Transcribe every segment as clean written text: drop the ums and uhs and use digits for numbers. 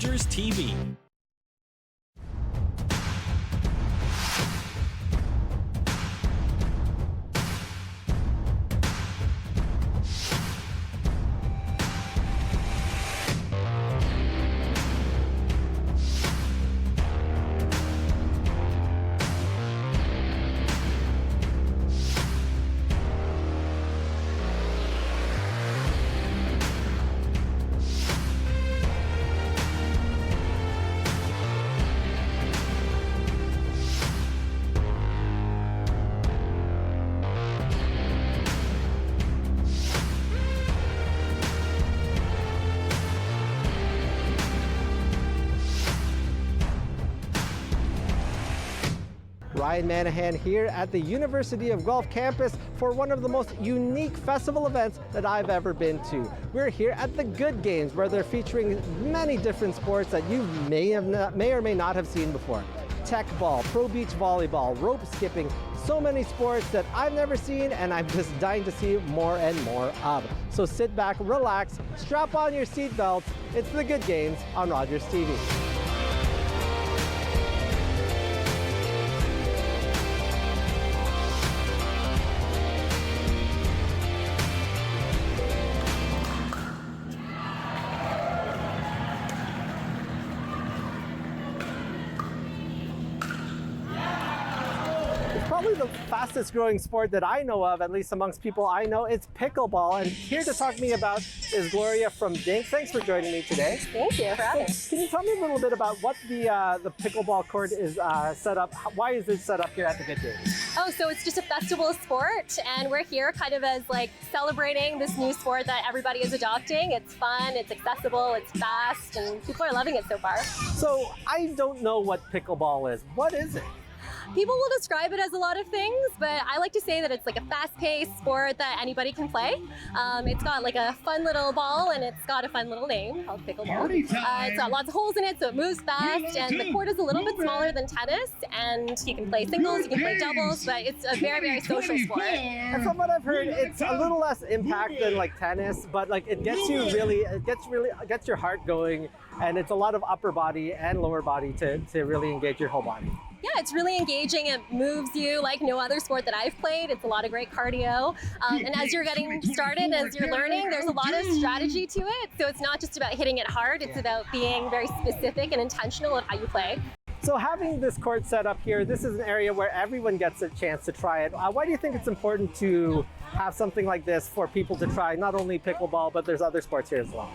Rogers TV. Ryan Manahan here at the University of Guelph campus for one of the most unique festival events that I've ever been to. We're here at the Good Games, where they're featuring many different sports that you may or may not have seen before. Tech ball, pro beach volleyball, rope skipping, so many sports that I've never seen and I'm just dying to see more and more of. So sit back, relax, strap on your seatbelts. It's the Good Games on Rogers TV. Probably the fastest growing sport that I know of, at least amongst people I know, it's pickleball. And here to talk to me about is Gloria from Dink. Thanks for joining me today. Thank you for having me. Can you tell me a little bit about what the pickleball court is set up? Why is it set up here at the Good Games? Oh, so it's just a festival sport, and we're here kind of as like celebrating this new sport that everybody is adopting. It's fun, it's accessible, it's fast, and people are loving it so far. So I don't know what pickleball is. What is it? People will describe it as a lot of things, but I like to say that it's like a fast-paced sport that anybody can play. It's got like a fun little ball, and it's got a fun little name called pickleball. It's got lots of holes in it, so it moves fast, and the court is a little bit smaller than tennis, and you can play singles, you can play doubles, but it's a very, very social sport. And from what I've heard, it's a little less impact than like tennis, but like it gets your heart going, and it's a lot of upper body and lower body to really engage your whole body. Yeah, it's really engaging. It moves you like no other sport that I've played. It's a lot of great cardio. And as you're getting started, as you're learning, there's a lot of strategy to it. So it's not just about hitting it hard. It's about being very specific and intentional of how you play. So having this court set up here, this is an area where everyone gets a chance to try it. Why do you think it's important to have something like this for people to try, not only pickleball, but there's other sports here as well?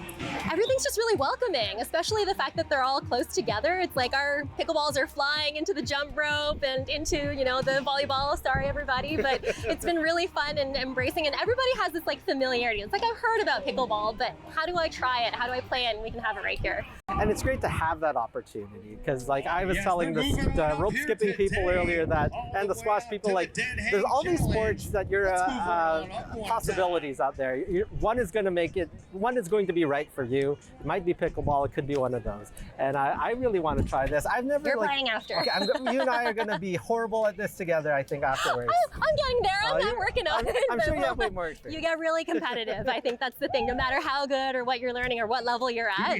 Everything's just really welcoming, especially the fact that they're all close together. It's like our pickleballs are flying into the jump rope and into, you know, the volleyball. Sorry, everybody, but it's been really fun and embracing, and everybody has this like familiarity. It's like, I've heard about pickleball, but how do I try it? How do I play it? And we can have it right here. And it's great to have that opportunity, because like I was telling the rope skipping people earlier that, and the squash people, like there's all these sports that you're possibilities out there. One is going to be right for you. It might be pickleball, it could be one of those. And I really want to try this. I've never. You're playing after. Okay, you and I are going to be horrible at this together, I think, afterwards. I'm getting there. I'm working on it. I'm sure you have way more experience. You get really competitive. I think that's the thing. No matter how good or what you're learning or what level you're at,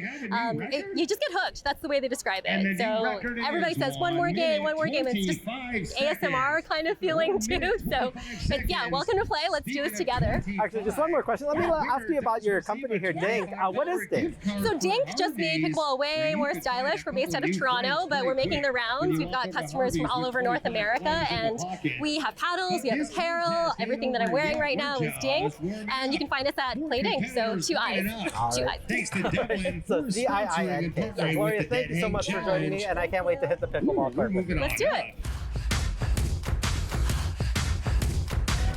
you just get hooked. That's the way they describe it. So everybody says one more game. It's just ASMR kind of feeling too. So it's, yeah, welcome to play. Let's do this together. Actually, just one more question. Let me ask you about your company here, Dink. What is Dink? So Dink just made pickleball way more stylish. We're based out of Toronto, but we're making the rounds. We've got customers from all over North America, and we have paddles, we have apparel. Everything that I'm wearing right now is Dink, and you can find us at Play Dink. So 2 I's. 2 I's. So D-I-I-N-K. Gloria, thank you so much for joining me, and I can't wait to hit the pickleball court. Let's do it.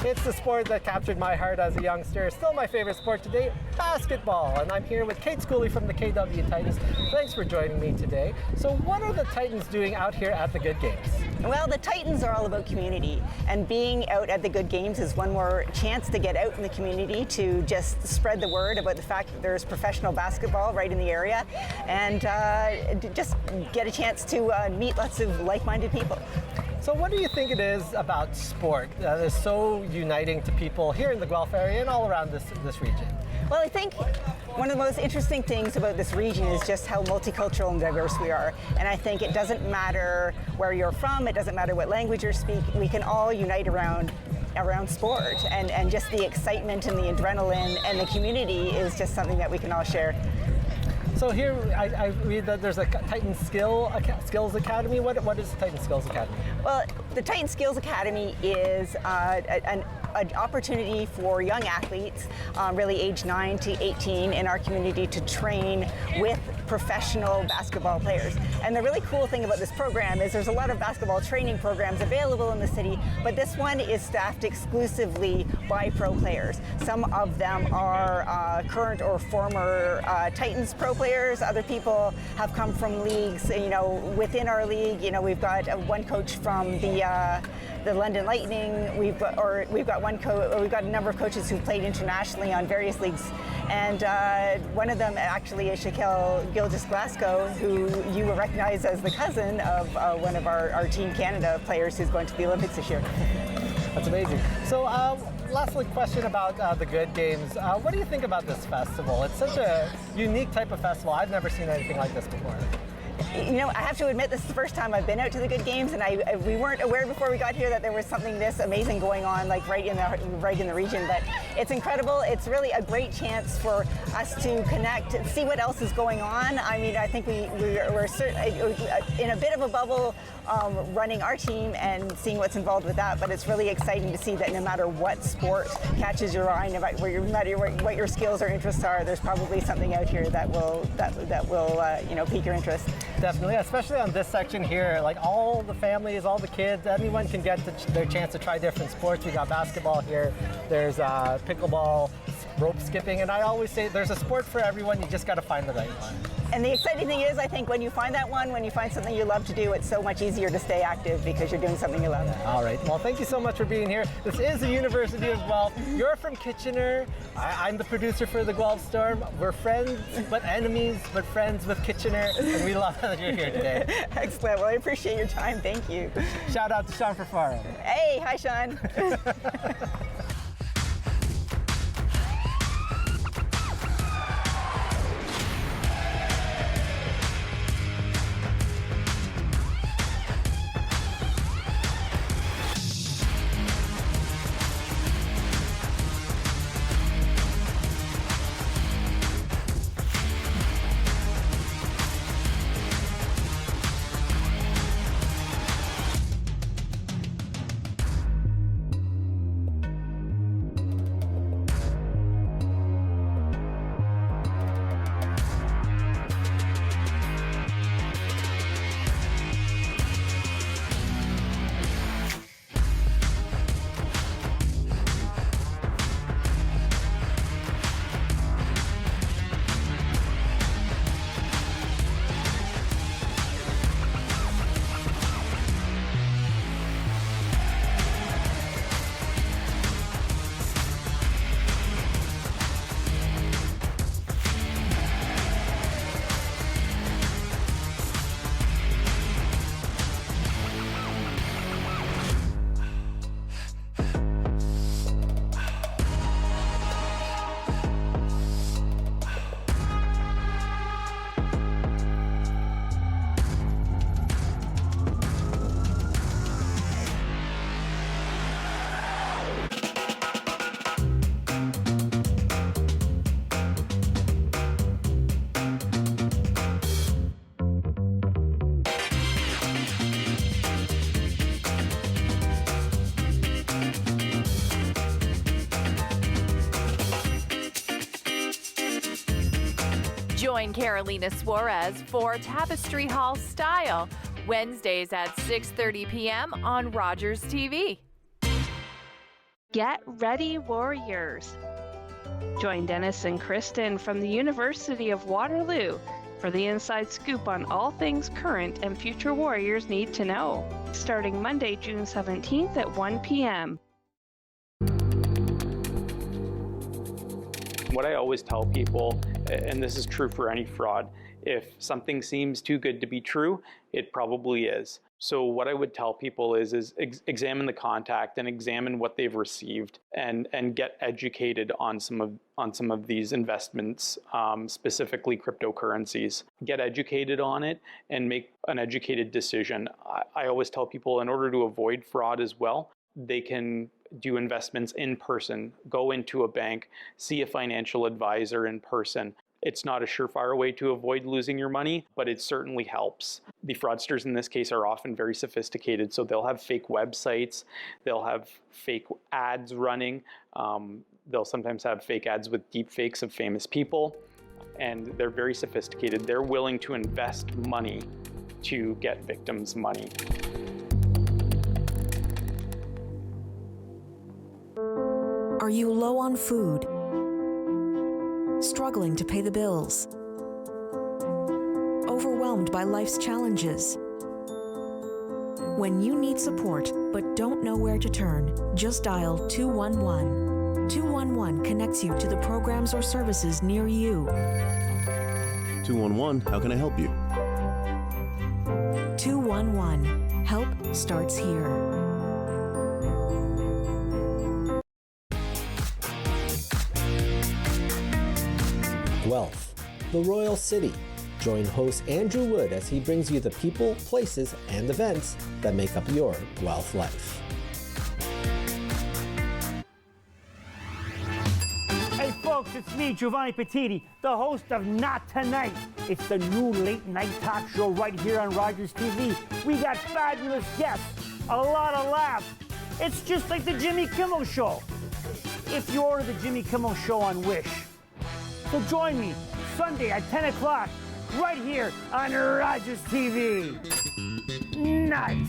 It's the sport that captured my heart as a youngster. Still my favorite sport to date, basketball. And I'm here with Kate Schooley from the KW Titans. Thanks for joining me today. So what are the Titans doing out here at the Good Games? Well, the Titans are all about community, and being out at the Good Games is one more chance to get out in the community to just spread the word about the fact that there's professional basketball right in the area, and just get a chance to meet lots of like-minded people. So what do you think it is about sport that is so uniting to people here in the Guelph area and all around this region? Well, I think one of the most interesting things about this region is just how multicultural and diverse we are. And I think it doesn't matter where you're from, it doesn't matter what language you speak, we can all unite around sport, and just the excitement and the adrenaline and the community is just something that we can all share. So here I read that there's a Titan Skills Academy. What is Titan Skills Academy? Well, the Titan Skills Academy is an opportunity for young athletes, really age 9 to 18 in our community, to train with professional basketball players. And the really cool thing about this program is there's a lot of basketball training programs available in the city, but this one is staffed exclusively by pro players. Some of them are current or former Titans pro players. Other people have come from leagues, within our league. We've got one coach from the London Lightning. We've got a number of coaches who've played internationally on various leagues, and one of them actually is Shaquille Gilgeous-Glasgow, who you will recognize as the cousin of one of our Team Canada players who's going to the Olympics this year. That's amazing. So lastly, question about the Good Games. What do you think about this festival? It's such a unique type of festival. I've never seen anything like this before. I have to admit, this is the first time I've been out to the Good Games, and we weren't aware before we got here that there was something this amazing going on, like right in the region. But it's incredible. It's really a great chance for us to connect, see what else is going on. I mean, I think we're in a bit of a bubble running our team and seeing what's involved with that. But it's really exciting to see that no matter what sport catches your eye, no matter what your skills or interests are, there's probably something out here that will pique your interest. Definitely, especially on this section here, like all the families, all the kids, anyone can get their chance to try different sports. We got basketball here, there's pickleball, rope skipping, and I always say there's a sport for everyone, you just got to find the right one. And the exciting thing is, I think when you find that one, when you find something you love to do, it's so much easier to stay active because you're doing something you love. All right, well, thank you so much for being here. This is the University of Guelph. You're from Kitchener. I'm the producer for the Guelph Storm. We're friends, but enemies, but friends with Kitchener, and we love that you're here today. Excellent. Well, I appreciate your time. Thank you. Shout out to Sean Fafaro. Hey, hi, Sean. Join Carolina Suarez for Tapestry Hall Style, Wednesdays at 6:30 p.m. on Rogers TV. Get ready, Warriors! Join Dennis and Kristen from the University of Waterloo for the inside scoop on all things current and future Warriors need to know, starting Monday, June 17th at 1 p.m. What I always tell people, and this is true for any fraud, if something seems too good to be true, it probably is. So what I would tell people is examine the contact and examine what they've received, and get educated on some of these investments, specifically cryptocurrencies. Get educated on it and make an educated decision. I always tell people, in order to avoid fraud as well, they can do investments in person, go into a bank, see a financial advisor in person. It's not a surefire way to avoid losing your money, but it certainly helps. The fraudsters in this case are often very sophisticated, so they'll have fake websites, they'll have fake ads running, they'll sometimes have fake ads with deep fakes of famous people, and they're very sophisticated. They're willing to invest money to get victims' money. Are you low on food? Struggling to pay the bills? Overwhelmed by life's challenges? When you need support but don't know where to turn, just dial 211. 211 connects you to the programs or services near you. 211, how can I help you? 211, help starts here. Guelph, the Royal City. Join host Andrew Wood as he brings you the people, places, and events that make up your Guelph life. Hey folks, it's me, Giovanni Petiti, the host of Not Tonight. It's the new late night talk show right here on Rogers TV. We got fabulous guests, a lot of laughs. It's just like the Jimmy Kimmel Show. If you order the Jimmy Kimmel Show on Wish. So join me Sunday at 10 o'clock right here on Rogers TV. Nice.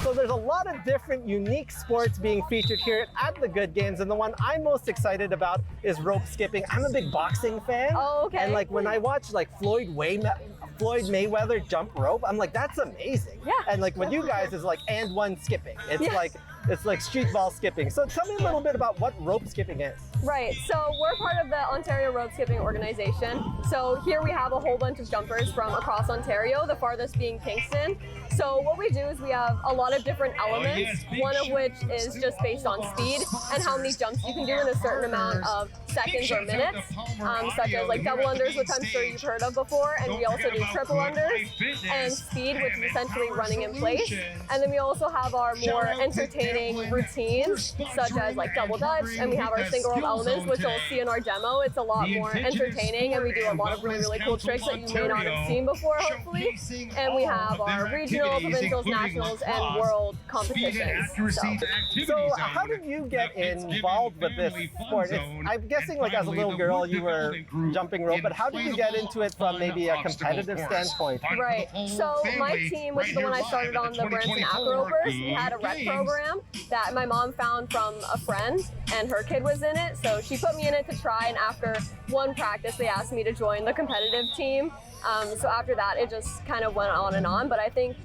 So there's a lot of different unique sports being featured here at the Good Games, and the one I'm most excited about is rope skipping. I'm a big boxing fan. Oh, okay. And like when I watch like Floyd Mayweather jump rope, I'm like, that's amazing. Yeah. And like when you guys is like and one skipping. It's like street ball skipping. So tell me a little bit about what rope skipping is. Right, so we're part of the Ontario Rope Skipping Organization. So here we have a whole bunch of jumpers from across Ontario, the farthest being Kingston. So what we do is we have a lot of different elements, one of which is just based on speed and how many jumps you can do in a certain amount of seconds or minutes, such as like double unders, which I'm sure you've heard of before, and we also do triple unders, and speed, which is essentially running in place. And then we also have our more entertaining routines, such as like double dutch, and we have our single rope elements, which you'll see in our demo. It's a lot more entertaining, and we do a lot of really, really cool tricks that you may not have seen before, hopefully. And we have our regional, provincials, nationals, and world competitions. So how did you get involved with this sport? I'm guessing like as a little girl you were jumping rope, but how did you get into it from maybe a competitive standpoint? Right, so my team, which is the one I started on, the Branson Acro-Ropers, we had a rec program that my mom found from a friend, and her kid was in it, so she put me in it to try, and after one practice they asked me to join the competitive team. So after that it just kind of went on and on, but I think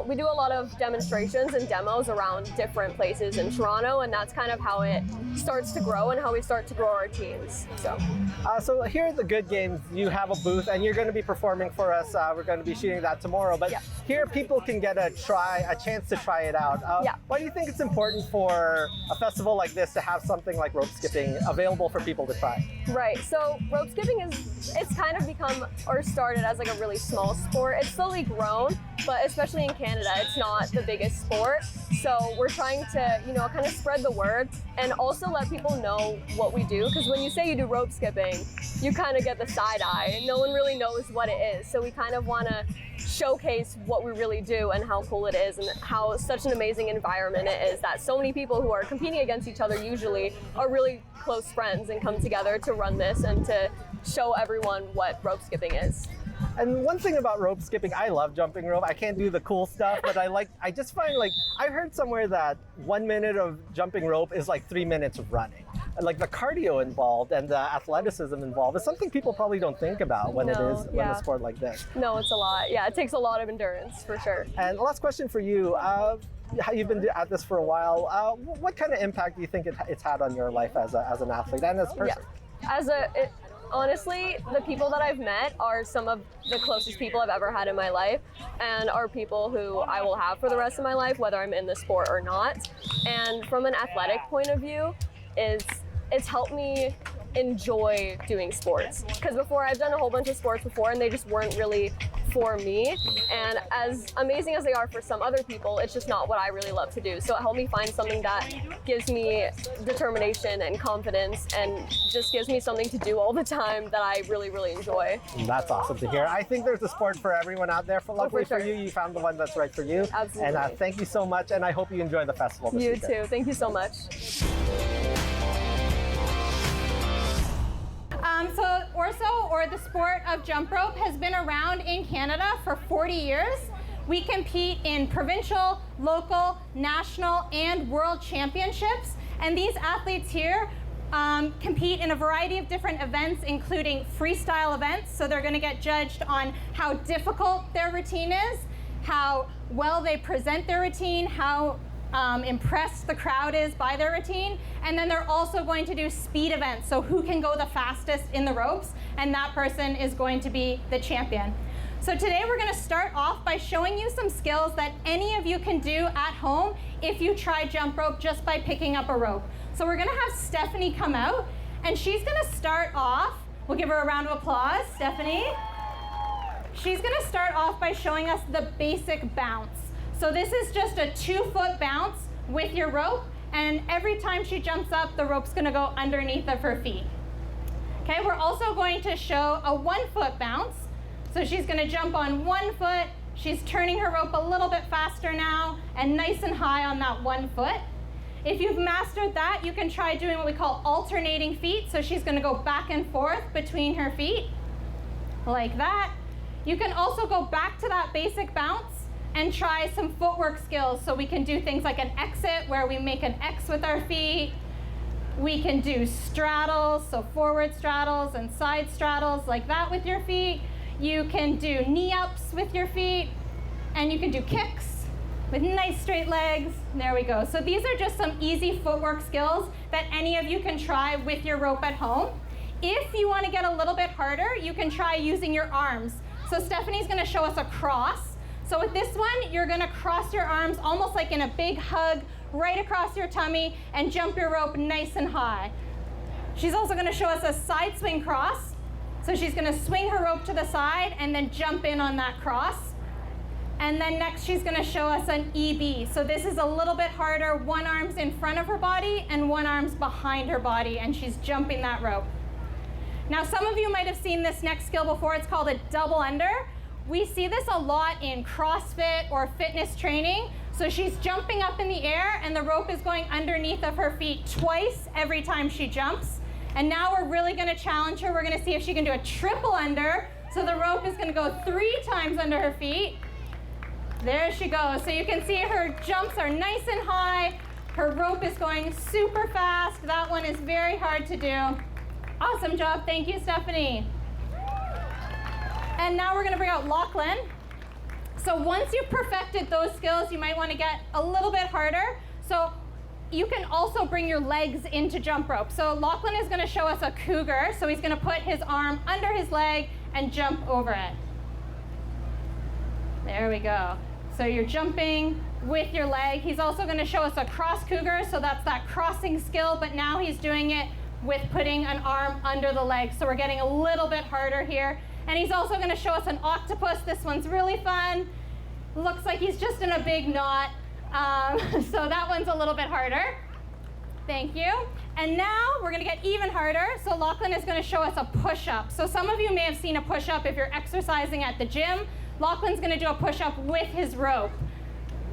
we do a lot of demonstrations and demos around different places in Toronto, and that's kind of how it starts to grow and how we start to grow our teams. So here at the Good Games, you have a booth and you're going to be performing for us. We're going to be shooting that tomorrow, but here people can get a chance to try it out. Why do you think it's important for a festival like this to have something like rope skipping available for people to try? Right, so rope skipping it's kind of become or started as like a really small sport. It's slowly grown, but especially in Canada, it's not the biggest sport. So we're trying to, kind of spread the word and also let people know what we do. Because when you say you do rope skipping, you kind of get the side eye and no one really knows what it is. So we kind of want to showcase what we really do and how cool it is and how such an amazing environment it is that so many people who are competing against each other usually are really close friends and come together to run this and to show everyone what rope skipping is. And one thing about rope skipping, I love jumping rope. I can't do the cool stuff, but I just find I heard somewhere that 1 minute of jumping rope is like 3 minutes of running. Like the cardio involved and the athleticism involved is something people probably don't think about when a sport like this. No, it's a lot. Yeah, it takes a lot of endurance for sure. And last question for you. you've been at this for a while. What kind of impact do you think it's had on your life as an athlete and as a person? Yeah. Honestly, the people that I've met are some of the closest people I've ever had in my life, and are people who I will have for the rest of my life, whether I'm in the sport or not. And from an athletic point of view, it's helped me enjoy doing sports. Because before, I've done a whole bunch of sports before, and they just weren't really for me. And as amazing as they are for some other people, it's just not what I really love to do. So it helped me find something that gives me determination and confidence, and just gives me something to do all the time that I really, really enjoy. That's awesome to hear. I think there's a sport for everyone out there. Luckily for you, you found the one that's right for you. Absolutely. And thank you so much, and I hope you enjoy the festival this weekend. You too. Thank you so much. So Orso, or the sport of jump rope, has been around in Canada for 40 years. We compete in provincial, local, national, and world championships. And these athletes here compete in a variety of different events, including freestyle events. So they're going to get judged on how difficult their routine is, how well they present their routine, how impressed the crowd is by their routine. And then they're also going to do speed events, so who can go the fastest in the ropes, and that person is going to be the champion. So today we're going to start off by showing you some skills that any of you can do at home if you try jump rope just by picking up a rope. So we're going to have Stephanie come out, and she's going to start off. We'll give her a round of applause, Stephanie. She's going to start off by showing us the basic bounce. So this is just a 2-foot bounce with your rope, and every time she jumps up, the rope's going to go underneath of her feet. Okay, we're also going to show a 1-foot bounce. So she's going to jump on 1 foot. She's turning her rope a little bit faster now, and nice and high on that 1 foot. If you've mastered that, you can try doing what we call alternating feet. So she's going to go back and forth between her feet, like that. You can also go back to that basic bounce and try some footwork skills. So we can do things like an exit, where we make an X with our feet. We can do straddles, so forward straddles and side straddles like that with your feet. You can do knee ups with your feet, and you can do kicks with nice straight legs. There we go. So these are just some easy footwork skills that any of you can try with your rope at home. If you want to get a little bit harder, you can try using your arms. So Stephanie's going to show us a cross. So with this one, you're going to cross your arms almost like in a big hug right across your tummy and jump your rope nice and high. She's also going to show us a side swing cross. So she's going to swing her rope to the side and then jump in on that cross. And then next she's going to show us an EB. So this is a little bit harder. One arm's in front of her body and one arm's behind her body, and she's jumping that rope. Now some of you might have seen this next skill before. It's called a double under. We see this a lot in CrossFit or fitness training. So she's jumping up in the air, and the rope is going underneath of her feet twice every time she jumps. And now we're really going to challenge her. We're going to see if she can do a triple under. So the rope is going to go 3 times under her feet. There she goes. So you can see her jumps are nice and high. Her rope is going super fast. That one is very hard to do. Awesome job. Thank you, Stephanie. And now we're going to bring out Lachlan. So once you've perfected those skills, you might want to get a little bit harder. So you can also bring your legs into jump rope. So Lachlan is going to show us a cougar. So he's going to put his arm under his leg and jump over it. There we go. So you're jumping with your leg. He's also going to show us a cross cougar. So that's that crossing skill, but now he's doing it with putting an arm under the leg. So we're getting a little bit harder here. And he's also going to show us an octopus. This one's really fun. Looks like he's just in a big knot. So that one's a little bit harder. Thank you. And now we're going to get even harder. So Lachlan is going to show us a push-up. So some of you may have seen a push-up if you're exercising at the gym. Lachlan's going to do a push-up with his rope.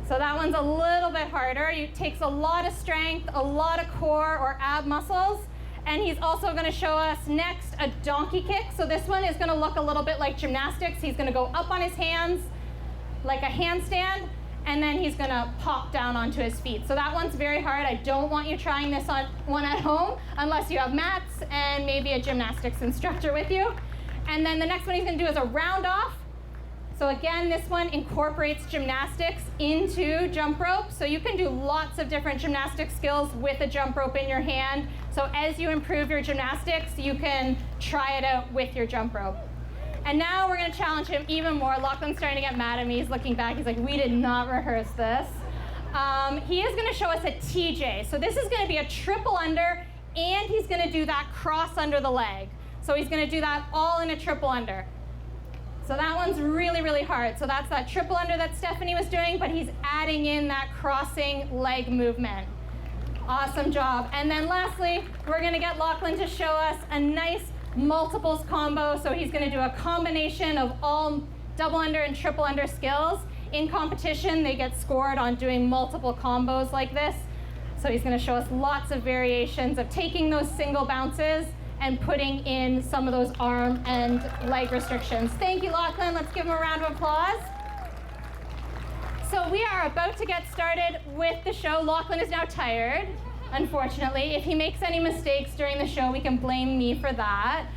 So that one's a little bit harder. It takes a lot of strength, a lot of core or ab muscles. And he's also going to show us next a donkey kick. So this one is going to look a little bit like gymnastics. He's going to go up on his hands like a handstand, and then he's going to pop down onto his feet. So that one's very hard. I don't want you trying this one at home unless you have mats and maybe a gymnastics instructor with you. And then the next one he's going to do is a round off. So again, this one incorporates gymnastics into jump rope. So you can do lots of different gymnastic skills with a jump rope in your hand. So as you improve your gymnastics, you can try it out with your jump rope. And now we're gonna challenge him even more. Lachlan's starting to get mad at me. He's looking back, he's like, we did not rehearse this. He is gonna show us a TJ. So this is gonna be a triple under, and he's gonna do that cross under the leg. So he's gonna do that all in a triple under. So that one's really, really hard. So that's that triple under that Stephanie was doing, but he's adding in that crossing leg movement. Awesome job. And then lastly, we're gonna get Lachlan to show us a nice multiples combo. So he's gonna do a combination of all double under and triple under skills. In competition, they get scored on doing multiple combos like this. So he's gonna show us lots of variations of taking those single bounces and putting in some of those arm and leg restrictions. Thank you, Lachlan. Let's give him a round of applause. So we are about to get started with the show. Lachlan is now tired, unfortunately. If he makes any mistakes during the show, we can blame me for that.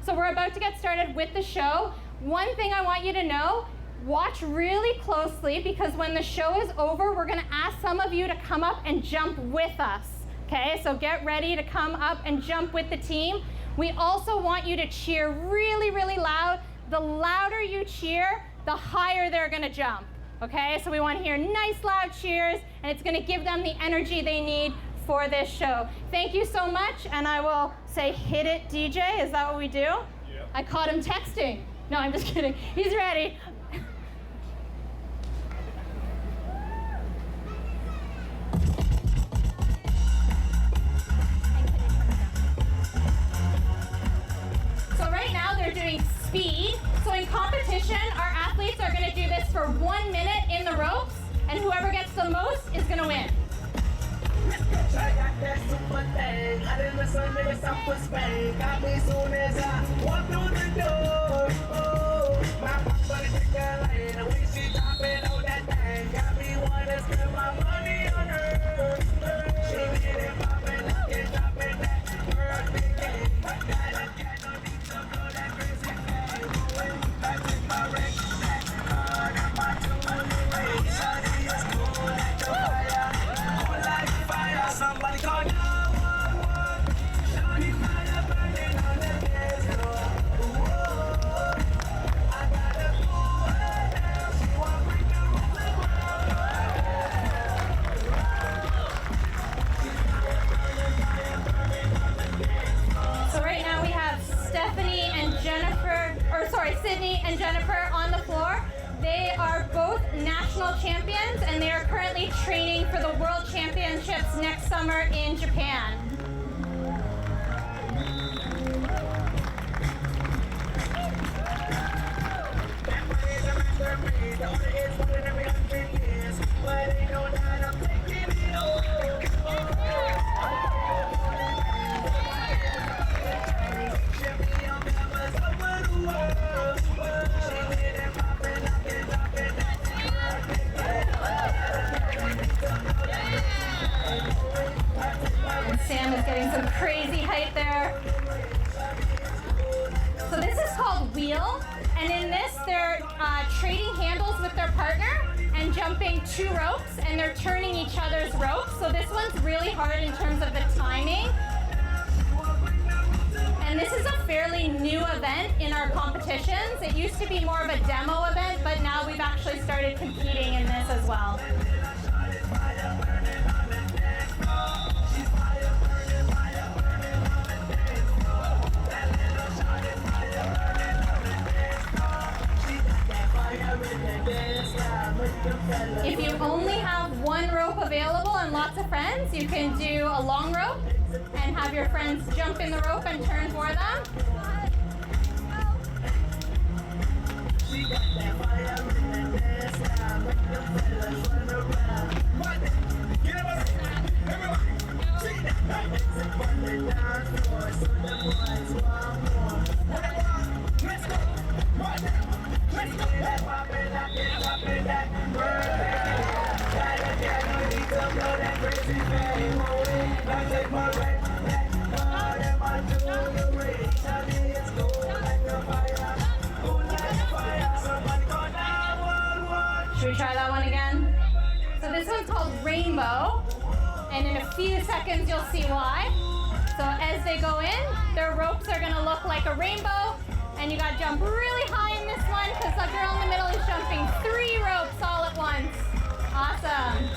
So we're about to get started with the show. One thing I want you to know, watch really closely, because when the show is over, we're gonna ask some of you to come up and jump with us. Okay, so get ready to come up and jump with the team. We also want you to cheer really, really loud. The louder you cheer, the higher they're gonna jump. Okay, so we want to hear nice loud cheers, and it's gonna give them the energy they need for this show. Thank you so much, and I will say hit it, DJ. Is that what we do? Yeah. I caught him texting. No, I'm just kidding. He's ready. Right now they're doing speed. So in competition, our athletes are going to do this for 1 minute in the ropes, and whoever gets the most is going to win. Sydney and Jennifer on the floor. They are both national champions, and they are currently training for the World Championships next summer in Japan. Sam is getting some crazy height there. So this is called wheel, and in this they're trading handles with their partner and jumping 2 ropes, and they're turning each other's ropes. So this one's really hard in terms of the timing. And this is a fairly new event in our competitions. It used to be more of a demo event, but now we've actually started competing in this as well. If you only have 1 rope available and lots of friends, you can do a long rope and have your friends jump in the rope and turn for them. try that one again? So this one's called Rainbow, and in a few seconds you'll see why. So as they go in, their ropes are gonna look like a rainbow, and you gotta jump really high in this one because the girl in the middle is jumping 3 ropes all at once. Awesome.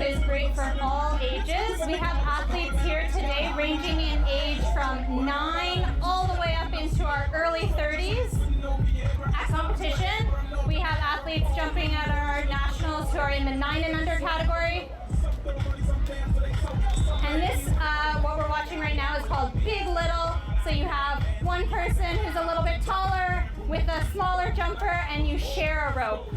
Is great for all ages. We have athletes here today ranging in age from 9 all the way up into our early 30s. At competition, we have athletes jumping at our nationals who are in the 9 and under category. And this, what we're watching right now is called Big Little. So you have one person who's a little bit taller with a smaller jumper and you share a rope.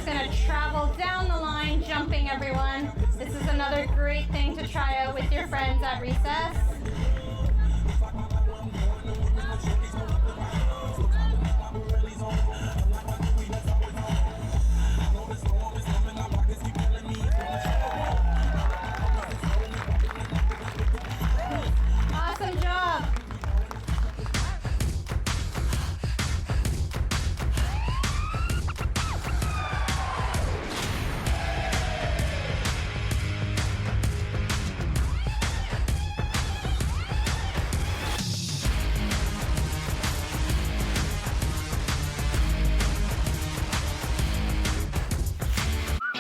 gonna travel down the line, jumping everyone. This is another great thing to try out with your friends at recess. Awesome job.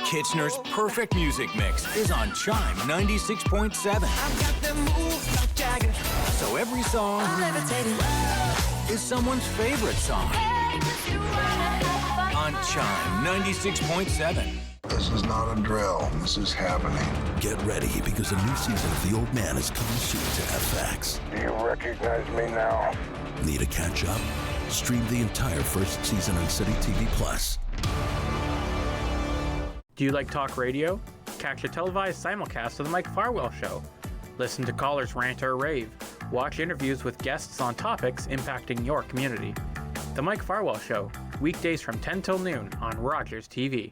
Kitchener's perfect music mix is on Chime 96.7. So every song is someone's favorite song. On Chime 96.7. This is not a drill. This is happening. Get ready, because a new season of The Old Man is coming soon to FX. Do you recognize me now? Need to catch up? Stream the entire first season on City TV Plus. Do you like talk radio? Catch a televised simulcast of The Mike Farwell Show. Listen to callers rant or rave. Watch interviews with guests on topics impacting your community. The Mike Farwell Show, weekdays from 10 till noon on Rogers TV.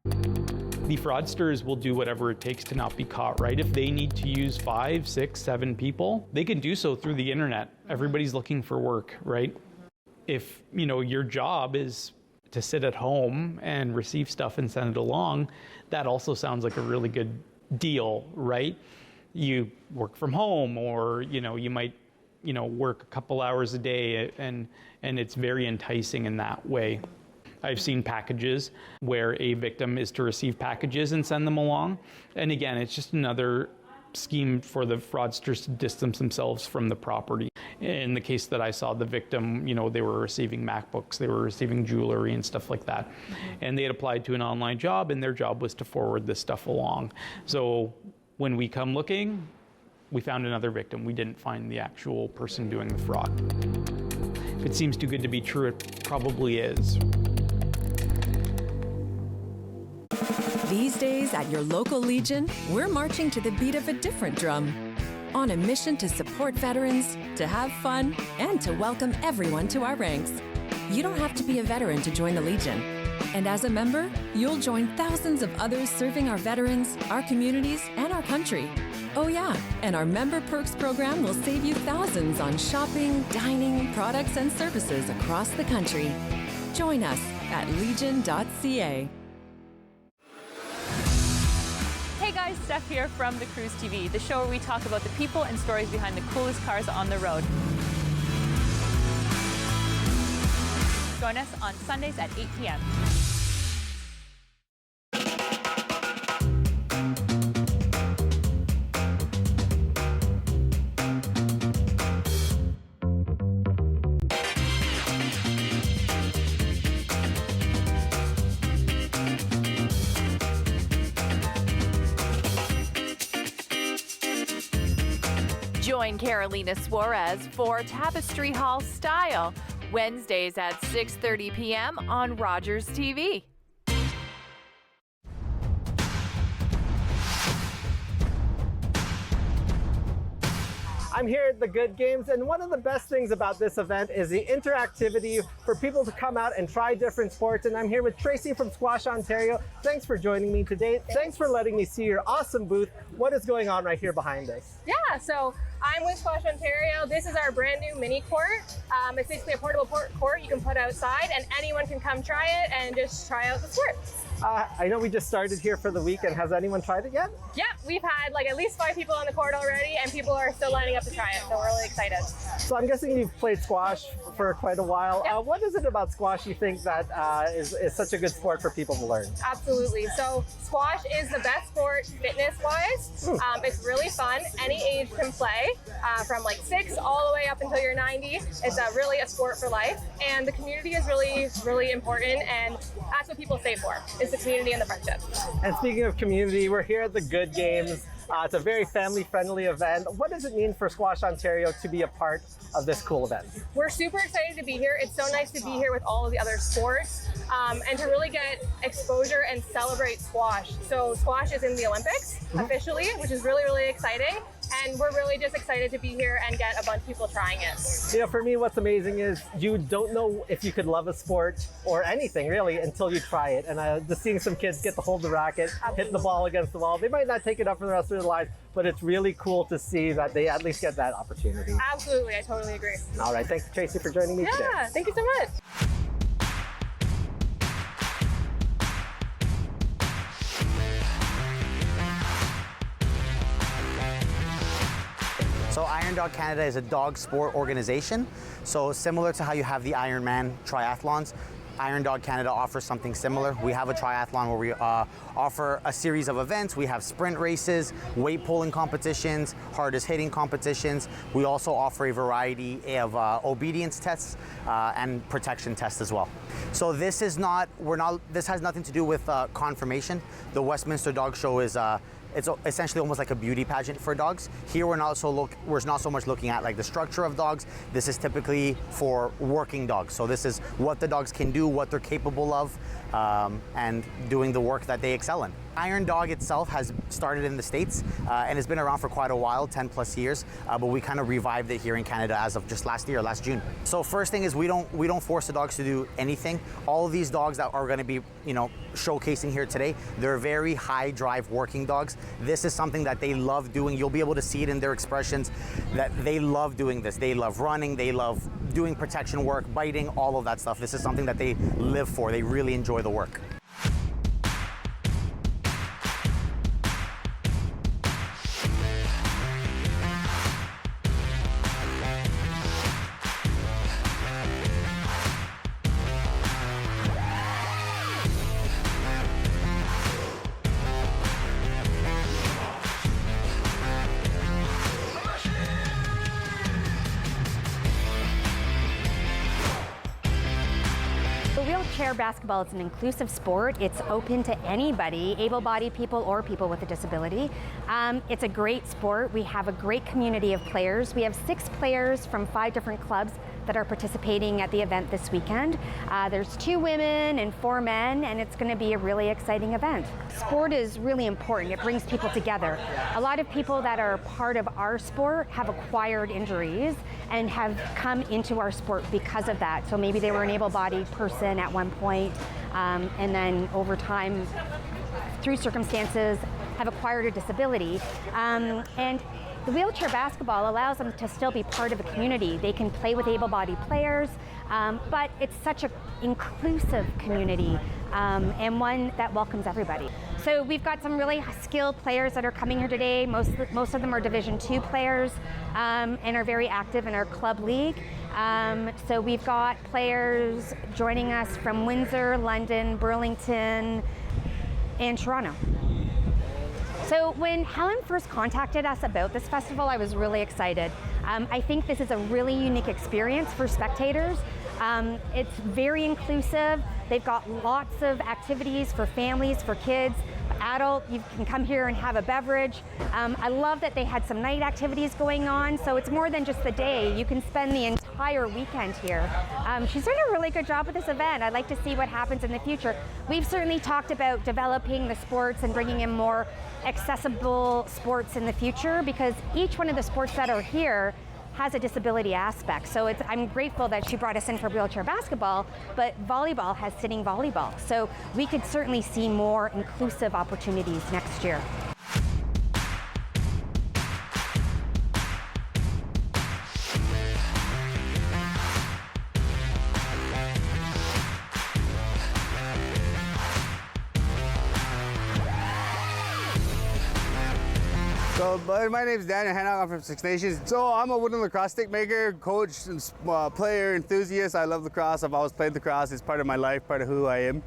The fraudsters will do whatever it takes to not be caught, right? If they need to use 5, 6, 7 people, they can do so through the internet. Everybody's looking for work, right? If, your job is to sit at home and receive stuff and send it along, that also sounds like a really good deal, right? You work from home, or you might work a couple hours a day, and it's very enticing in that way. I've seen packages where a victim is to receive packages and send them along, and again, it's just another scheme for the fraudsters to distance themselves from the property. In the case that I saw, the victim, they were receiving MacBooks, they were receiving jewelry and stuff like that. And they had applied to an online job, and their job was to forward this stuff along. So when we come looking, we found another victim. We didn't find the actual person doing the fraud. If it seems too good to be true, it probably is. These days at your local Legion, we're marching to the beat of a different drum. On a mission to support veterans, to have fun, and to welcome everyone to our ranks. You don't have to be a veteran to join the Legion. And as a member, you'll join thousands of others serving our veterans, our communities, and our country. Oh yeah, and our Member Perks program will save you thousands on shopping, dining, products, and services across the country. Join us at legion.ca. Hey guys, Steph here from The Cruise TV, the show where we talk about the people and stories behind the coolest cars on the road. Join us on Sundays at 8 p.m. Join Carolina Suarez for Tapestry Hall Style, Wednesdays at 6:30 p.m. on Rogers TV. I'm here at the Good Games, and one of the best things about this event is the interactivity for people to come out and try different sports. And I'm here with Tracy from Squash Ontario. Thanks for joining me today. Thanks for letting me see your awesome booth. What is going on right here behind us? Yeah, so I'm with Squash Ontario. This is our brand new mini court. It's basically a portable court you can put outside, and anyone can come try it and just try out the sport. I know we just started here for the weekend. Has anyone tried it yet? Yeah, we've had like at least 5 people on the court already, and people are still lining up to try it, so we're really excited. So I'm guessing you've played squash for quite a while. Yeah. What is it about squash you think that is such a good sport for people to learn? Absolutely. So squash is the best sport fitness-wise. It's really fun. Any age can play, from like 6 all the way up until you're 90. It's really a sport for life, and the community is really, really important, and that's what people stay for. The community and the friendship. And speaking of community, we're here at the Good Games. It's a very family-friendly event. What does it mean for Squash Ontario to be a part of this cool event? We're super excited to be here. It's so nice to be here with all of the other sports. and to really get exposure and celebrate squash. So squash is in the Olympics officially, which is really, really exciting. And we're really just excited to be here and get a bunch of people trying it. You know, for me, what's amazing is you don't know if you could love a sport or anything really until you try it. And just seeing some kids get to hold the racket, hit the ball against the wall, they might not take it up for the rest of their lives, but it's really cool to see that they at least get that opportunity. Absolutely, I totally agree. All right, thanks Tracy for joining me today. Yeah, thank you so much. So Iron Dog Canada is a dog sport organization. So similar to how you have the Ironman triathlons, Iron Dog Canada offers something similar. We have a triathlon where we offer a series of events. We have sprint races, weight pulling competitions, hardest hitting competitions. We also offer a variety of obedience tests and protection tests as well. So this has nothing to do with conformation. The Westminster Dog Show is it's essentially almost like a beauty pageant for dogs. Here we're not so much looking at like the structure of dogs. This is typically for working dogs. So this is what the dogs can do, what they're capable of, and doing the work that they excel in. Iron Dog itself has started in the States and has been around for quite a while, 10 plus years, but we kind of revived it here in Canada as of just last June. So first thing is we don't force the dogs to do anything. All of these dogs that are going to be, showcasing here today, they're very high drive working dogs. This is something that they love doing. You'll be able to see it in their expressions that they love doing this. They love running, they love doing protection work, biting, all of that stuff. This is something that they live for. They really enjoy the work. Wheelchair basketball is an inclusive sport. It's open to anybody, able-bodied people or people with a disability. It's a great sport. We have a great community of players. We have 6 players from 5 different clubs that are participating at the event this weekend. There's 2 women and 4 men, and it's going to be a really exciting event. Sport is really important. It brings people together. A lot of people that are part of our sport have acquired injuries and have come into our sport because of that. So maybe they were an able-bodied person at one point, and then over time, through circumstances, have acquired a disability. And the wheelchair basketball allows them to still be part of a community. They can play with able-bodied players, but it's such an inclusive community and one that welcomes everybody. So we've got some really skilled players that are coming here today. Most of them are Division II players and are very active in our club league. So we've got players joining us from Windsor, London, Burlington, and Toronto. So when Helen first contacted us about this festival, I was really excited. I think this is a really unique experience for spectators. It's very inclusive. They've got lots of activities for families, for kids, adult. You can come here and have a beverage. I love that they had some night activities going on, so it's more than just the day. You can spend the entire weekend here. She's done a really good job with this event. I'd like to see what happens in the future. We've certainly talked about developing the sports and bringing in more accessible sports in the future, because each one of the sports that are here has a disability aspect. So I'm grateful that she brought us in for wheelchair basketball, but volleyball has sitting volleyball. So we could certainly see more inclusive opportunities next year. So, my name is Daniel Hannock. I'm from Six Nations. So I'm a wooden lacrosse stick maker, coach, player, enthusiast. I love lacrosse. I've always played lacrosse. It's part of my life, part of who I am.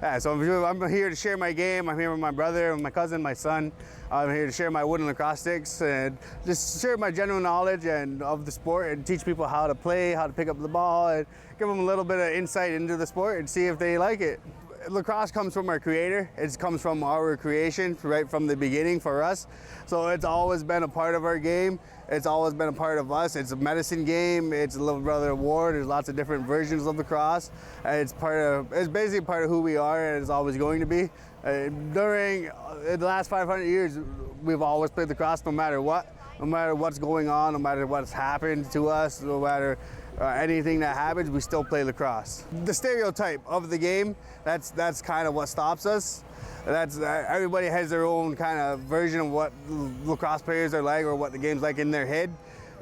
Yeah, so I'm here to share my game. I'm here with my brother, my cousin, my son. I'm here to share my wooden lacrosse sticks and just share my general knowledge of the sport and teach people how to play, how to pick up the ball, and give them a little bit of insight into the sport and see if they like it. lacrosse comes from our creator. It comes from our creation right from the beginning for us. So it's always been a part of our game. It's always been a part of us. It's a medicine game. It's a little brother of war. There's lots of different versions of lacrosse. It's basically part of who we are, and it's always going to be. During the last 500 years, we've always played lacrosse no matter what. No matter what's going on, no matter what's happened to us, no matter anything that happens, we still play lacrosse. The stereotype of the game, that's kind of what stops us. Everybody has their own kind of version of what lacrosse players are like or what the game's like in their head.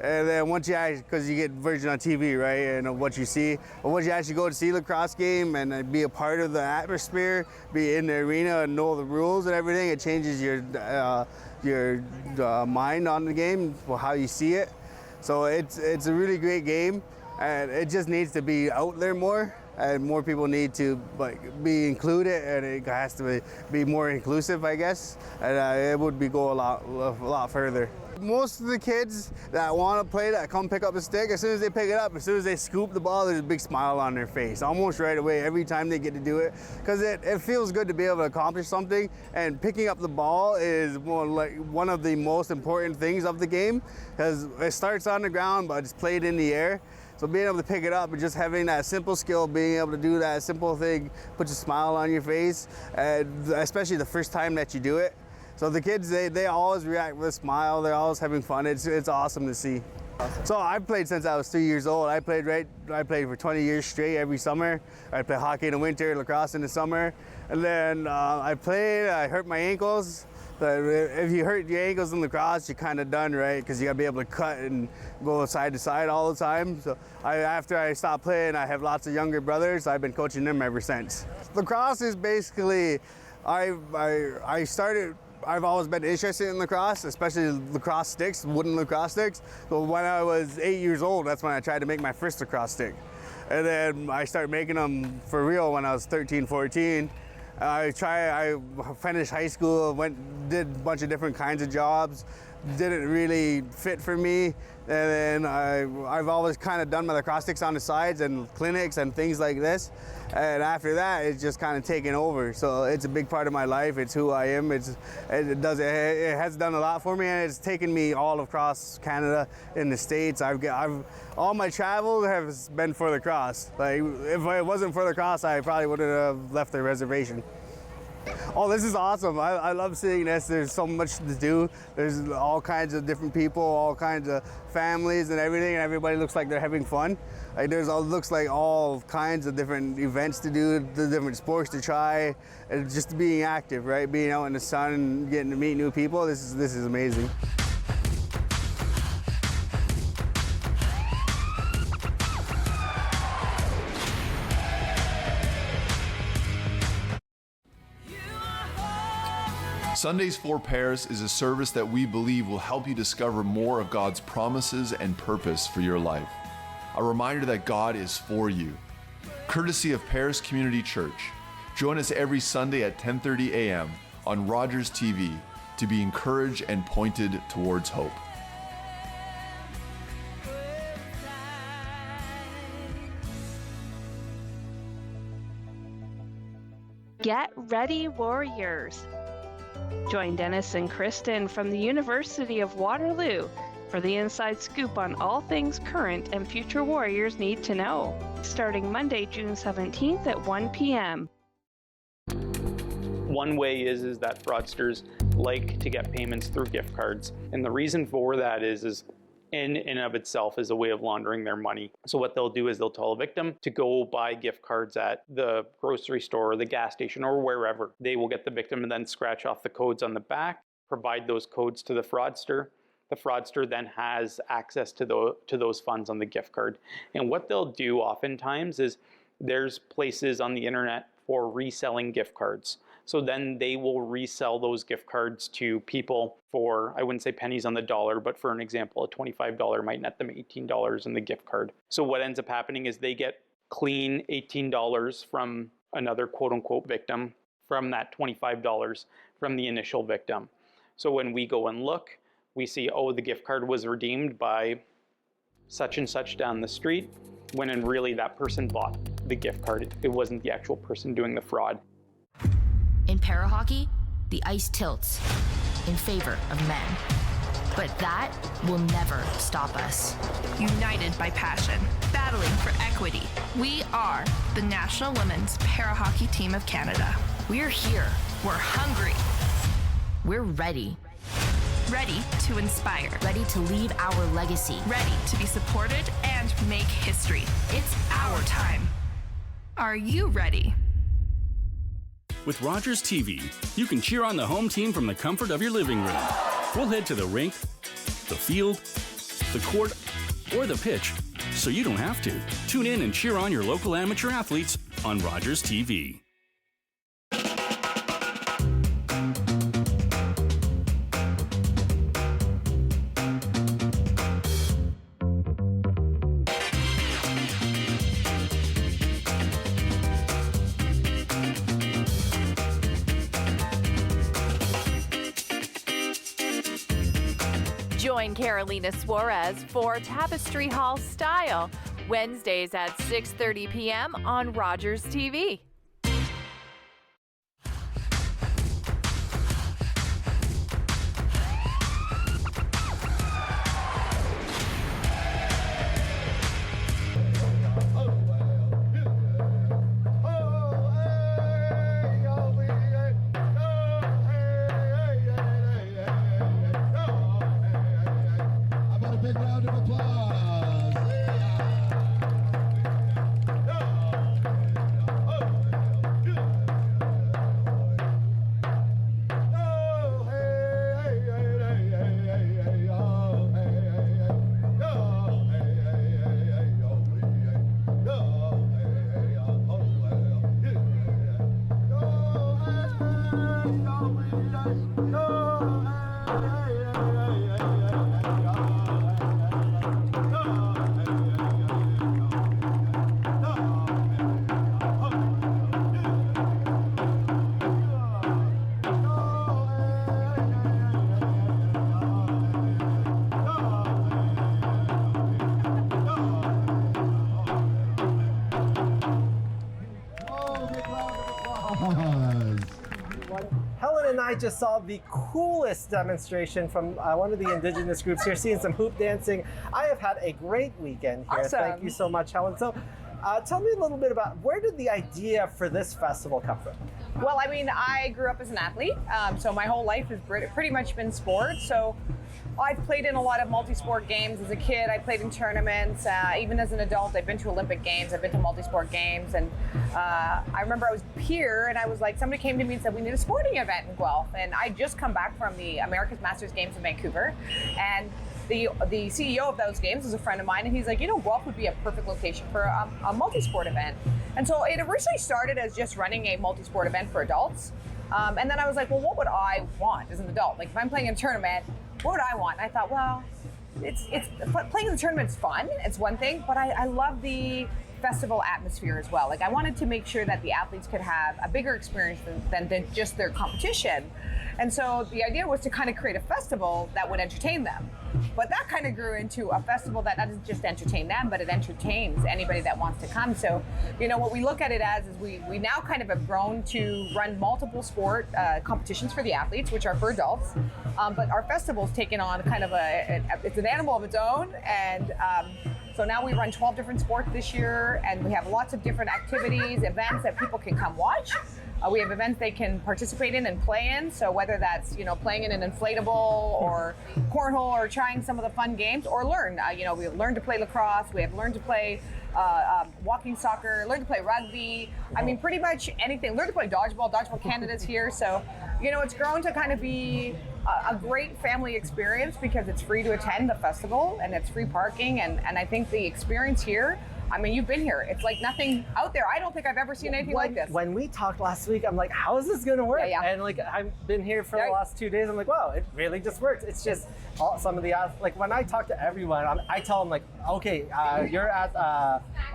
And then once because you get version on TV, right, and what you see. But once you actually go to see a lacrosse game and be a part of the atmosphere, be in the arena and know the rules and everything, it changes your mind on the game, how you see it. So it's a really great game, and it just needs to be out there more, and more people need to be included, and it has to be more inclusive, I guess, and it would go a lot further. Most of the kids that want to play, that come pick up a stick, as soon as they pick it up, as soon as they scoop the ball, there's a big smile on their face, almost right away, every time they get to do it, because it feels good to be able to accomplish something, and picking up the ball is one of the most important things of the game, because it starts on the ground, but it's played in the air. So being able to pick it up and just having that simple skill, being able to do that simple thing, puts a smile on your face, especially the first time that you do it. So the kids, they always react with a smile. They're always having fun. It's awesome to see. So I've played since I was 3 years old. I played for 20 years straight every summer. I played hockey in the winter, lacrosse in the summer. And then I hurt my ankles. But if you hurt your ankles in lacrosse, you're kind of done, right? Because you got to be able to cut and go side to side all the time. So after I stopped playing, I have lots of younger brothers. I've been coaching them ever since. Lacrosse is basically, I've always been interested in lacrosse, especially lacrosse sticks, wooden lacrosse sticks. So when I was 8 years old, that's when I tried to make my first lacrosse stick. And then I started making them for real when I was 13, 14. I finished high school, did a bunch of different kinds of jobs, didn't really fit for me. And then I've always kind of done my lacrosse sticks on the sides and clinics and things like this. And after that, it's just kind of taken over. So it's a big part of my life. It's who I am. It has done a lot for me, and it's taken me all across Canada, in the States. All my travel has been for lacrosse. Like, if it wasn't for lacrosse, I probably wouldn't have left the reservation. Oh, this is awesome. I love seeing this. There's so much to do. There's all kinds of different people, all kinds of families and everything, and everybody looks like they're having fun. Like looks like all kinds of different events to do, the different sports to try, and just being active, right? Being out in the sun and getting to meet new people. This is amazing. Sundays for Pairs is a service that we believe will help you discover more of God's promises and purpose for your life. A reminder that God is for you. Courtesy of Pairs Community Church. Join us every Sunday at 10:30 a.m. on Rogers TV to be encouraged and pointed towards hope. Get ready, Warriors! Join Dennis and Kristen from the University of Waterloo for the inside scoop on all things current and future Warriors need to know, starting Monday, June 17th at 1 p.m. One way is that fraudsters like to get payments through gift cards. And the reason for that is in and of itself is a way of laundering their money. So what they'll do is they'll tell a victim to go buy gift cards at the grocery store or the gas station or wherever. They will get the victim and then scratch off the codes on the back, provide those codes to the fraudster. The fraudster then has access to those funds on the gift card. And what they'll do oftentimes is there's places on the internet for reselling gift cards. So then they will resell those gift cards to people for, I wouldn't say pennies on the dollar, but for an example, a $25 might net them $18 in the gift card. So what ends up happening is they get clean $18 from another quote unquote victim from that $25 from the initial victim. So when we go and look, we see, oh, the gift card was redeemed by such and such down the street, when in really that person bought the gift card. It wasn't the actual person doing the fraud. In para hockey, the ice tilts in favor of men. But that will never stop us. United by passion, battling for equity. We are the National Women's Para Hockey Team of Canada. We're here. We're hungry. We're ready. Ready to inspire. Ready to leave our legacy. Ready to be supported and make history. It's our time. Are you ready? With Rogers TV, you can cheer on the home team from the comfort of your living room. We'll head to the rink, the field, the court, or the pitch, so you don't have to. Tune in and cheer on your local amateur athletes on Rogers TV. Join Carolina Suarez for Tapestry Hall Style, Wednesdays at 6:30 p.m. on Rogers TV. Helen and I just saw the coolest demonstration from one of the indigenous groups here, seeing some hoop dancing. I have had a great weekend here. Awesome. Thank you so much, Helen. So tell me a little bit about where did the idea for this festival come from? Well, I mean, I grew up as an athlete, so my whole life has pretty much been sports. So I've played in a lot of multi-sport games as a kid. I played in tournaments. Even as an adult, I've been to Olympic Games. I've been to multi-sport games. And I remember I was here and I was like, somebody came to me and said, we need a sporting event in Guelph. And I just come back from the America's Masters Games in Vancouver. And the CEO of those games is a friend of mine, and he's like, you know, Guelph would be a perfect location for a multi-sport event. And so it originally started as just running a multi-sport event for adults. And then I was like, well, what would I want as an adult? Like, if I'm playing in a tournament, what would I want? And I thought, well, it's playing in the tournament's fun. It's one thing, but I love the festival atmosphere as well. Like, I wanted to make sure that the athletes could have a bigger experience than just their competition. And so the idea was to kind of create a festival that would entertain them. But that kind of grew into a festival that doesn't just entertain them, but it entertains anybody that wants to come. So, you know, what we look at it as is we now kind of have grown to run multiple sport competitions for the athletes, which are for adults. But our festival's taken on kind of it's an animal of its own. And so now we run 12 different sports this year, and we have lots of different activities, events that people can come watch. We have events they can participate in and play in. So whether that's, you know, playing in an inflatable or cornhole or trying some of the fun games, or learn, you know, we learn to play lacrosse. We have learned to play walking soccer, learn to play rugby. I mean, pretty much anything. Learn to play dodgeball. Dodgeball Canada's here. So, you know, it's grown to kind of be a great family experience because it's free to attend the festival and it's free parking. And I think the experience here, I mean, you've been here. It's like nothing out there. I don't think I've ever seen anything like this. When we talked last week, I'm like, how is this going to work? Yeah. And like, I've been here for the last 2 days. I'm like, wow, it really just works. It's just some of the, like when I talk to everyone, I tell them like, okay, you're at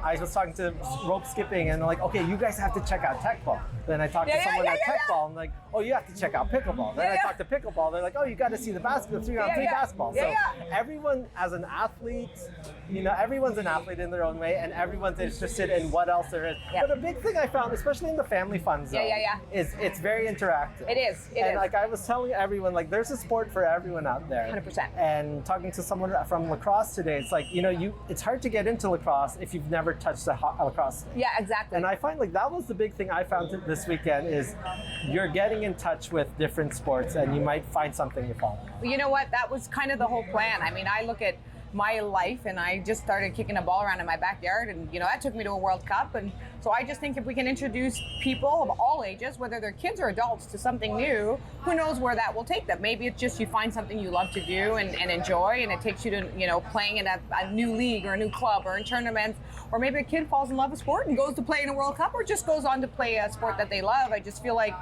I was talking to rope skipping, and they're like, okay, you guys have to check out tech ball. Then I talked to someone at tech ball, and like, oh, you have to check out pickleball. Then I talked to pickleball. They're like, oh, you got to see the 3-on-3 basketball. So everyone, as an athlete, everyone's an athlete in their own way, and everyone's interested in what else there is. But a big thing I found, especially in the family fun zone, is it's very interactive. It is. And like I was telling everyone, like there's a sport for everyone out there. 100%. And talking to someone from lacrosse today, it's like, it's hard to get into lacrosse if you've never touched a lacrosse stick. Yeah, exactly. And I find like that was the big thing I found this weekend is you're getting in touch with different sports, and you might find something you follow. You know what? That was kind of the whole plan. I mean, I look at my life, and I just started kicking a ball around in my backyard, and that took me to a World Cup. And so I just think if we can introduce people of all ages, whether they're kids or adults, to something new, who knows where that will take them. Maybe it's just you find something you love to do and enjoy, and it takes you to playing in a new league or a new club or in tournaments, or maybe a kid falls in love with sport and goes to play in a World Cup, or just goes on to play a sport that they love. I just feel like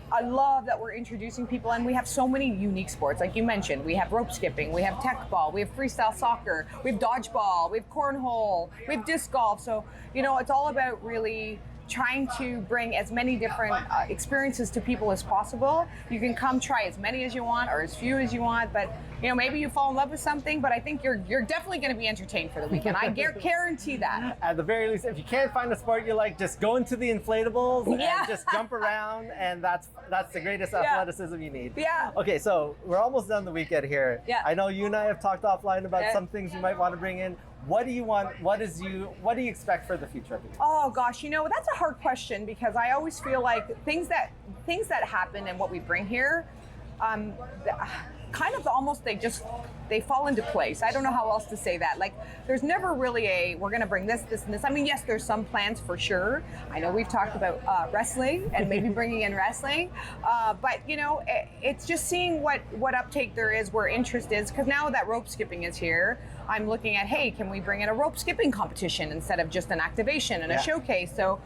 I love that we're introducing people, and we have so many unique sports. Like you mentioned, we have rope skipping, we have tech ball, we have freestyle soccer, we have dodgeball, we have cornhole, we have disc golf. So, it's all about really trying to bring as many different experiences to people as possible. You can come try as many as you want or as few as you want, but maybe you fall in love with something, but I think you're definitely going to be entertained for the weekend. I guarantee that. At the very least, if you can't find a sport you like, just go into the inflatables and just jump around, and that's the greatest athleticism you need. Yeah. Okay, so we're almost done the weekend here. Yeah. I know you and I have talked offline about some things you might want to bring in. What do you want? What do you expect for the future of it? Oh gosh, that's a hard question, because I always feel like things that happen and what we bring here, kind of almost they fall into place. I don't know how else to say that. Like, there's never really we're going to bring this, and this. I mean, yes, there's some plans for sure. I know we've talked about wrestling and maybe bringing in wrestling, but it's just seeing what uptake there is, where interest is. Because now that rope skipping is here, I'm looking at, hey, can we bring in a rope skipping competition instead of just an activation and a showcase? So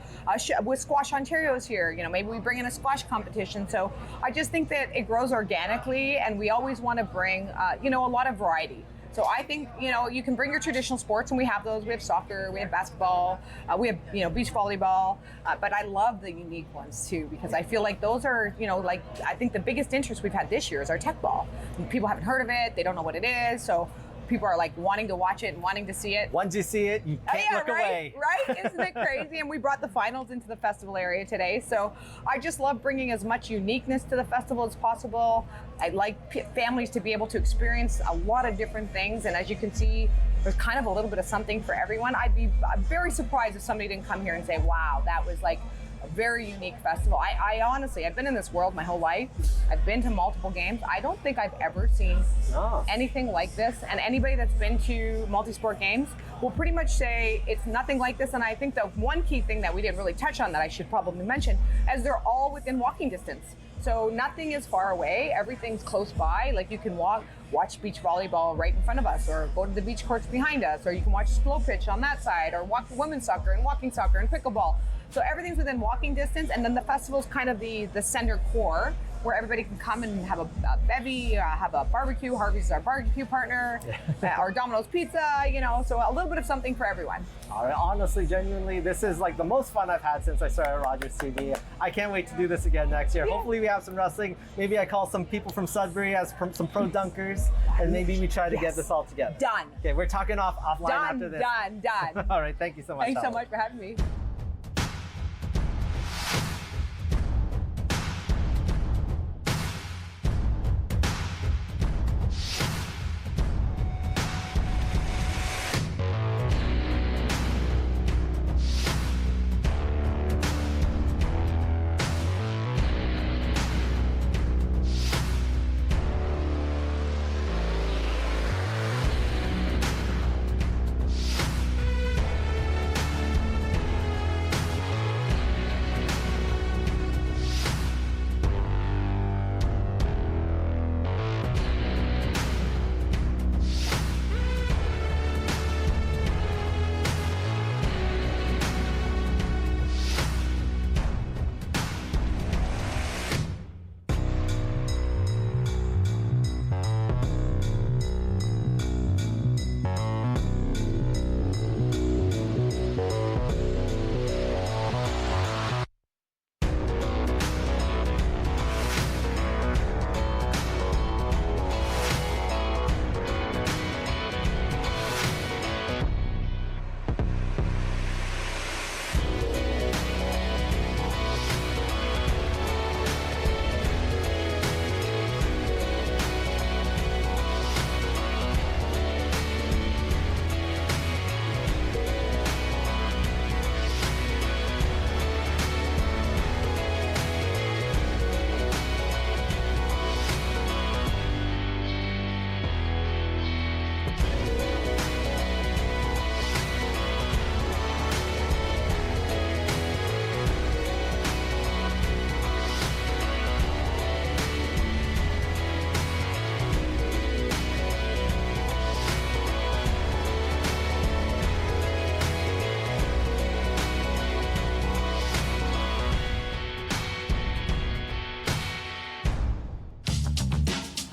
with Squash Ontario's here, maybe we bring in a squash competition. So I just think that it grows organically, and we always want to bring, a lot of variety. So I think, you can bring your traditional sports, and we have those. We have soccer, we have basketball, we have, beach volleyball, but I love the unique ones too, because I feel like those are, I think the biggest interest we've had this year is our tech ball. People haven't heard of it, they don't know what it is, so people are like wanting to watch it and wanting to see it. Once you see it, you can't look away. Right? Isn't it crazy? And we brought the finals into the festival area today. So I just love bringing as much uniqueness to the festival as possible. I'd like families to be able to experience a lot of different things. And as you can see, there's kind of a little bit of something for everyone. I'm very surprised if somebody didn't come here and say, wow, that was like a very unique festival. I honestly, I've been in this world my whole life. I've been to multiple games. I don't think I've ever seen anything like this. And anybody that's been to multi-sport games will pretty much say it's nothing like this. And I think the one key thing that we didn't really touch on that I should probably mention is they're all within walking distance. So nothing is far away. Everything's close by. Like, you can watch beach volleyball right in front of us, or go to the beach courts behind us, or you can watch slow pitch on that side, or watch women's soccer and walking soccer and pickleball. So everything's within walking distance, and then the festival's kind of the center core, where everybody can come and have a bevy, have a barbecue. Harvey's is our barbecue partner, or Domino's Pizza, so a little bit of something for everyone. All right, honestly, genuinely, this is like the most fun I've had since I started Rogers TV. I can't wait to do this again next year. Hopefully we have some wrestling. Maybe I call some people from Sudbury as some pro dunkers, and maybe we try to get this all together. Done. Okay, we're talking offline after this. Done. All right, thank you so much. Thanks so much for having me.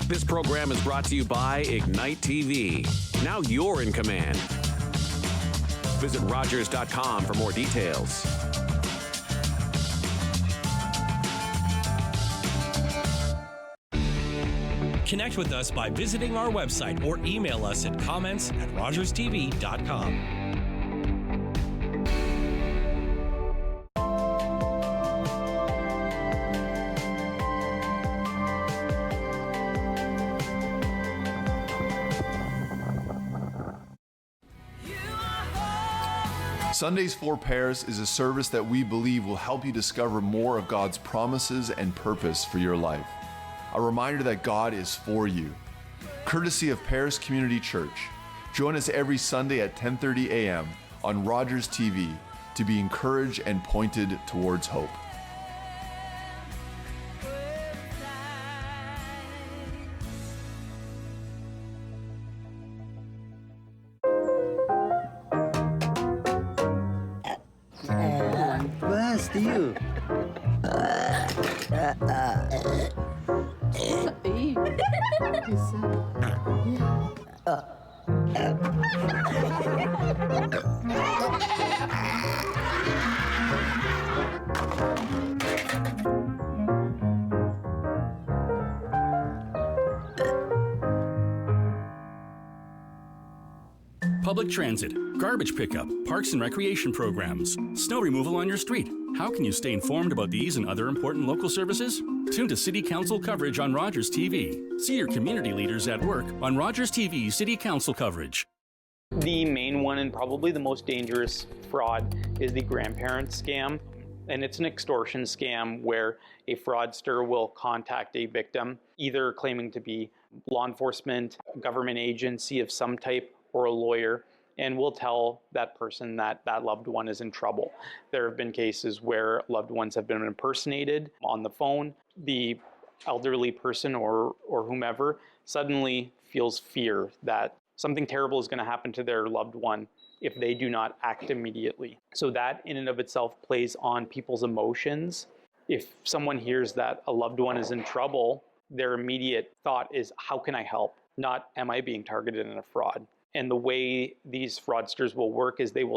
This program is brought to you by Ignite TV. Now you're in command. Visit Rogers.com for more details. Connect with us by visiting our website or email us at comments@rogerstv.com. Sundays for Pairs is a service that we believe will help you discover more of God's promises and purpose for your life. A reminder that God is for you. Courtesy of Pairs Community Church. Join us every Sunday at 10:30 a.m. on Rogers TV to be encouraged and pointed towards hope. Bless you. Public transit, garbage pickup, parks and recreation programs, snow removal on your street. How can you stay informed about these and other important local services? Tune to City Council coverage on Rogers TV. See your community leaders at work on Rogers TV City Council coverage. The main one and probably the most dangerous fraud is the grandparent scam. And it's an extortion scam where a fraudster will contact a victim, either claiming to be law enforcement, government agency of some type, or a lawyer, and will tell that person that that loved one is in trouble. There have been cases where loved ones have been impersonated on the phone. The elderly person or whomever suddenly feels fear that something terrible is going to happen to their loved one if they do not act immediately. So that in and of itself plays on people's emotions. If someone hears that a loved one is in trouble, their immediate thought is, how can I help? Not, am I being targeted in a fraud? And the way these fraudsters will work is they will